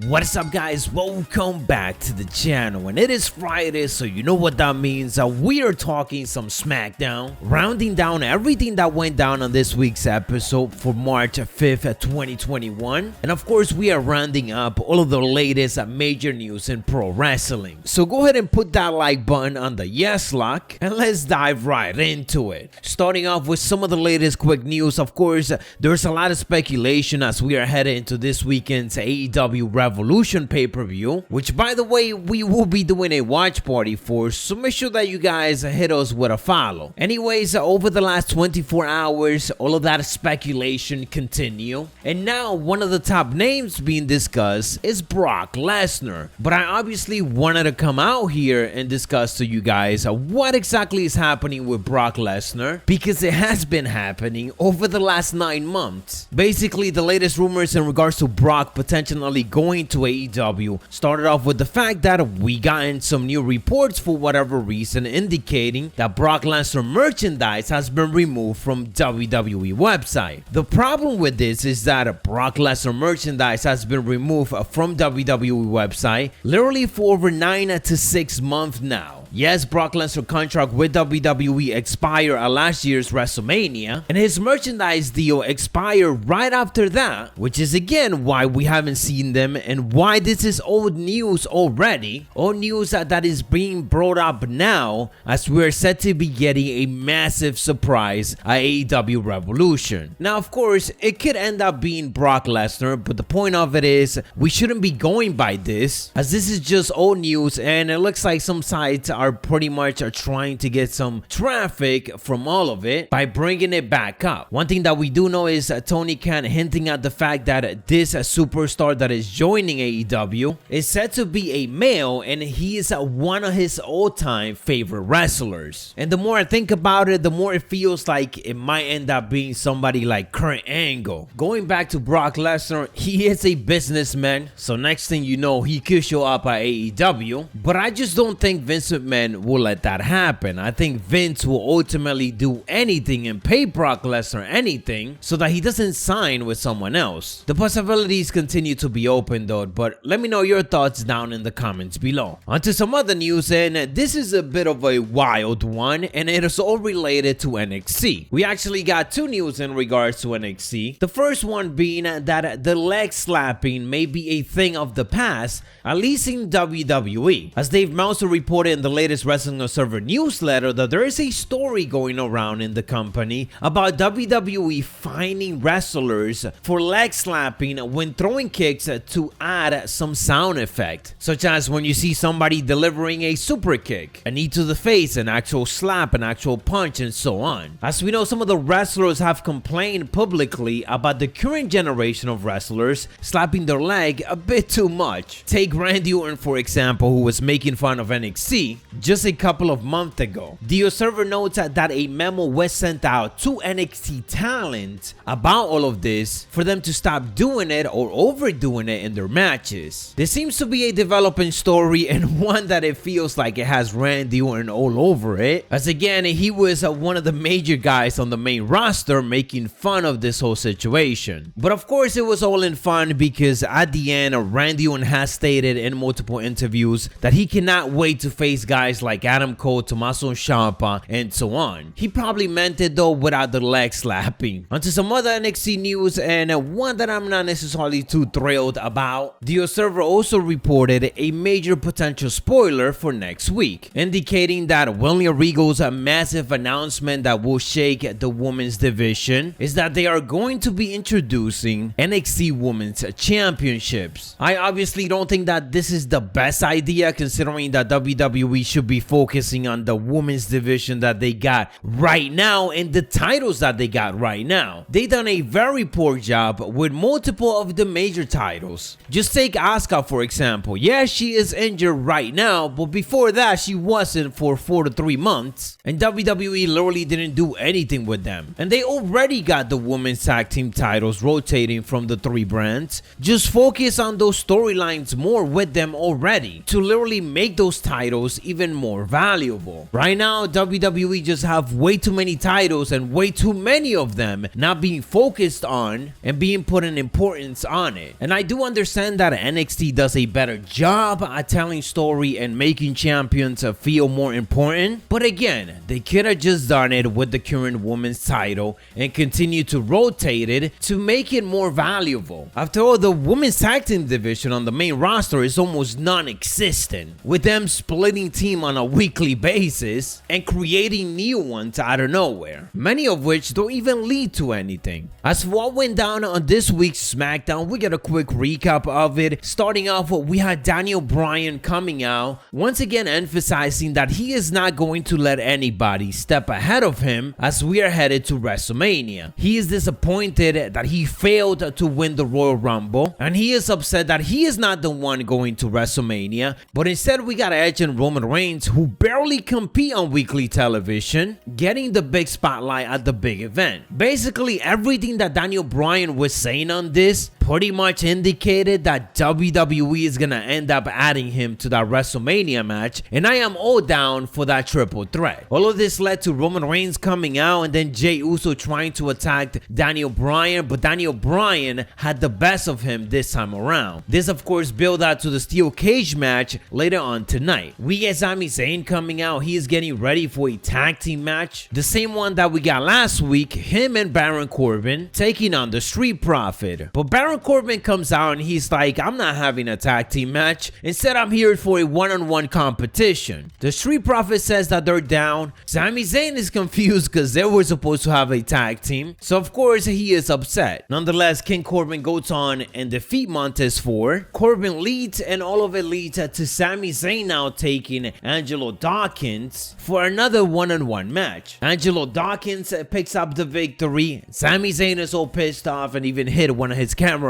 What is up, guys? Welcome back to the channel, and it is Friday, so you know what that means. We are talking some SmackDown, rounding down everything that went down on this week's episode for March 5th, 2021, and of course we are rounding up all of the latest major news in pro wrestling. So go ahead and put that like button on the yes lock, and let's dive right into it. Starting off with some of the latest quick news. Of course, there's a lot of speculation as we are headed into this weekend's AEW Revolution pay-per-view, which by the way we will be doing a watch party for, so make sure that you guys hit us with a follow. Anyways, over the last 24 hours all of that speculation continue, and now one of the top names being discussed is Brock Lesnar. But I obviously wanted to come out here and discuss to you guys what exactly is happening with Brock Lesnar, because it has been happening over the last 9 months. Basically, the latest rumors in regards to Brock potentially going to AEW started off with the fact that we gotten some new reports for whatever reason indicating that Brock Lesnar merchandise has been removed from WWE website. The problem with this is that Brock Lesnar merchandise has been removed from WWE website literally for over 9 to 6 months now. Yes, Brock Lesnar contract with WWE expired at last year's WrestleMania, and his merchandise deal expired right after that, which is again why we haven't seen them and why this is old news already, old news that is being brought up now as we're set to be getting a massive surprise at AEW Revolution. Now, of course, it could end up being Brock Lesnar, but the point of it is we shouldn't be going by this, as this is just old news, and it looks like some sites are pretty much trying to get some traffic from all of it by bringing it back up. One thing that we do know is Tony Khan hinting at the fact that this superstar that is joining AEW is said to be a male, and he is one of his all-time favorite wrestlers. And the more I think about it, the more it feels like it might end up being somebody like Kurt Angle. Going back to Brock Lesnar, he is a businessman, so next thing you know he could show up at AEW, but I just don't think Vince McMahon will let that happen. I think Vince will ultimately do anything and pay Brock Lesnar anything so that he doesn't sign with someone else. The possibilities continue to be open though, but let me know your thoughts down in the comments below. On to some other news, and this is a bit of a wild one, and it is all related to NXT. We actually got two news in regards to NXT. The first one being that the leg slapping may be a thing of the past, at least in WWE, as Dave Meltzer reported in the latest Wrestling Observer newsletter that there is a story going around in the company about WWE fining wrestlers for leg slapping when throwing kicks to add some sound effect, such as when you see somebody delivering a super kick, a knee to the face, an actual slap, an actual punch, and so on. As we know, some of the wrestlers have complained publicly about the current generation of wrestlers slapping their leg a bit too much. Take Randy Orton, for example, who was making fun of NXT just a couple of months ago. The Observer notes that a memo was sent out to NXT talent about all of this for them to stop doing it or overdoing it in their matches. This seems to be a developing story, and one that it feels like it has Randy Orton all over it, as again he was one of the major guys on the main roster making fun of this whole situation. But of course it was all in fun, because at the end Randy Orton has stated in multiple interviews that he cannot wait to face guys like Adam Cole, Tommaso Ciampa, and so on. He probably meant it though without the leg slapping. Onto some other NXT news, and one that I'm not necessarily too thrilled about. The Observer also reported a major potential spoiler for next week, indicating that William Regal's massive announcement that will shake the women's division is that they are going to be introducing NXT Women's Championships. I obviously don't think that this is the best idea, considering that WWE should be focusing on the women's division that they got right now and the titles that they got right now. They done a very poor job with multiple of the major titles. Just take Asuka for example. Yeah, she is injured right now, but before that she wasn't for 4 to 3 months, and WWE literally didn't do anything with them. And they already got the women's tag team titles rotating from the 3 brands. Just focus on those storylines more with them already to literally make those titles even even more valuable. Right now, WWE just have way too many titles and way too many of them not being focused on and being put an importance on it. And I do understand that NXT does a better job at telling story and making champions feel more important, but again, they could have just done it with the current women's title and continue to rotate it to make it more valuable. After all, the women's tag team division on the main roster is almost non-existent, with them splitting team on a weekly basis and creating new ones out of nowhere, many of which don't even lead to anything. As for what went down on this week's SmackDown, we get a quick recap of it. Starting off, we had Bryan coming out, once again emphasizing that he is not going to let anybody step ahead of him as we are headed to WrestleMania. He is disappointed that he failed to win the Royal Rumble, and he is upset that he is not the one going to WrestleMania, but instead we got Edge and Roman Reigns, who barely compete on weekly television, getting the big spotlight at the big event. Basically, everything that Bryan was saying on this pretty much indicated that WWE is gonna end up adding him to that WrestleMania match, and I am all down for that triple threat. All of this led to Roman Reigns coming out and then Jey Uso trying to attack Bryan, but Bryan had the best of him this time around. This of course built out to the steel cage match later on tonight. We get Sami Zayn coming out. He is getting ready for a tag team match, the same one that we got last week, him and Baron Corbin taking on the Street Profit. But Baron Corbin comes out and he's like, I'm not having a tag team match. Instead, I'm here for a one-on-one competition. The Street Profit says that they're down. Sami Zayn is confused because they were supposed to have a tag team, so of course he is upset. Nonetheless, King Corbin goes on and defeat Montez Ford. Corbin leads, and all of it leads to Sami Zayn now taking Angelo Dawkins for another one-on-one match. Angelo Dawkins picks up the victory. Sami Zayn is all pissed off and even hit one of his cameramen.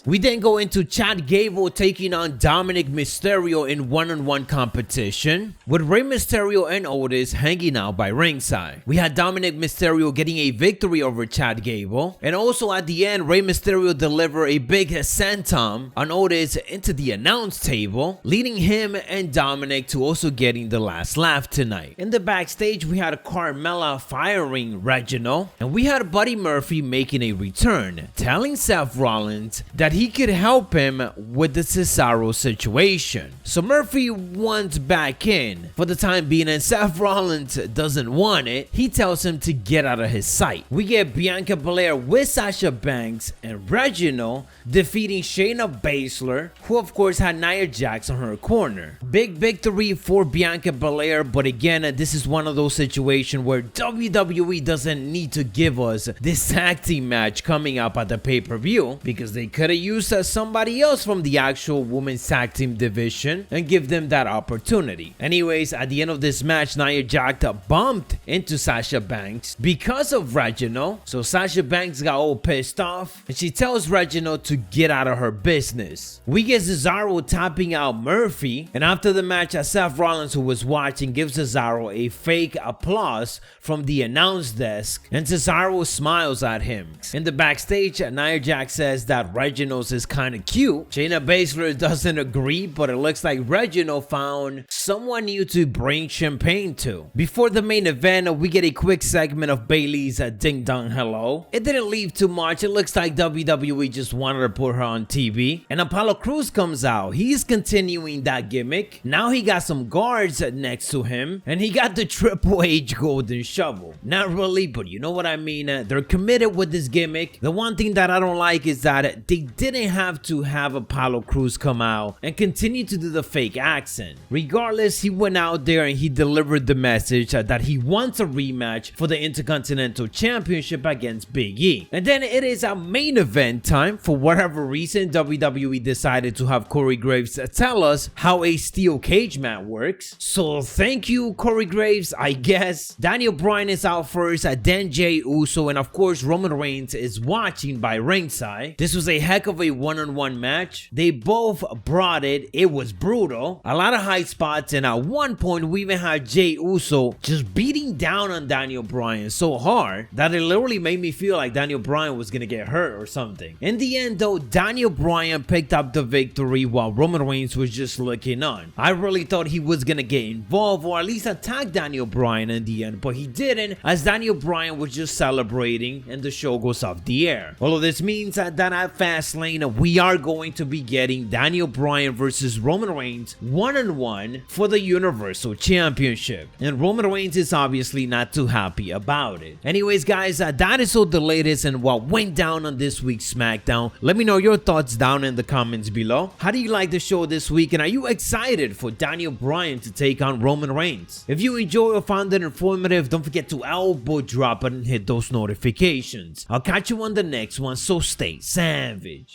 We then go into Chad Gable taking on Dominic Mysterio in one-on-one competition, with Rey Mysterio and Otis hanging out by ringside. We had Dominic Mysterio getting a victory over Chad Gable, and also at the end, Rey Mysterio delivered a big senton on Otis into the announce table, leading him and Dominic to also getting the last laugh tonight. In the backstage, we had Carmella firing Reginald, and we had Buddy Murphy making a return, telling Seth Rollins that he could help him with the Cesaro situation. So Murphy wants back in for the time being, and Seth Rollins doesn't want it. He tells him to get out of his sight. We get Bianca Belair with Sasha Banks and Reginald defeating Shayna Baszler, who of course had Nia Jax on her corner. Big victory for Bianca Belair, but again, this is one of those situations where WWE doesn't need to give us this tag team match coming up at the pay-per-view, because they could have used somebody else from the actual women's tag team division and give them that opportunity. Anyways, at the end of this match, Nia Jax bumped into Sasha Banks because of Reginald, so Sasha Banks got all pissed off and she tells Reginald to get out of her business. We get Cesaro tapping out Murphy, and after the match, Seth Rollins, who was watching, gives Cesaro a fake applause from the announce desk, and Cesaro smiles at him. In the backstage, Nia Jax says that Reginald is kind of cute. Shayna Baszler doesn't agree, but it looks like Reginald found someone new to bring champagne to. Before the main event, we get a quick segment of Bayley's Ding Dong Hello. It didn't leave too much. It looks like WWE just wanted to put her on TV, and Apollo Crews comes out. He's continuing that gimmick. Now he got some guards next to him, and he got the Triple H golden shovel. Not really, but you know what I mean. They're committed with this gimmick. The one thing that I don't like is that they didn't have to have Apollo Crews come out and continue to do the fake accent. Regardless, he went out there and he delivered the message that he wants a rematch for the Intercontinental Championship against Big E. And then it is a main event time. For whatever reason, WWE decided to have Corey Graves tell us how a steel cage match works. So thank you, Corey Graves, I guess. Bryan is out first, then Jey Uso, and of course Roman Reigns is watching by ringside. say. This was a heck of a one-on-one match. They both brought it. It was brutal. A lot of high spots, and at one point we even had Jey Uso just beating down on Daniel Bryan so hard that it literally made me feel like Daniel Bryan was gonna get hurt or something. In the end though, Daniel Bryan picked up the victory while Roman Reigns was just looking on. I really thought he was gonna get involved or at least attack Daniel Bryan in the end, but he didn't, as Daniel Bryan was just celebrating and the show goes off the air. All of this means that at Fastlane we are going to be getting Daniel Bryan versus Roman Reigns one-on-one for the Universal Championship, and Roman Reigns is obviously not too happy about it. Anyways guys, that is all the latest and what went down on this week's SmackDown. Let me know your thoughts down in the comments below. How do you like the show this week, and are you excited for Daniel Bryan to take on Roman Reigns? If you enjoy or found it informative, don't forget to elbow drop it and hit those notifications. I'll catch you on the next one, so stay savage.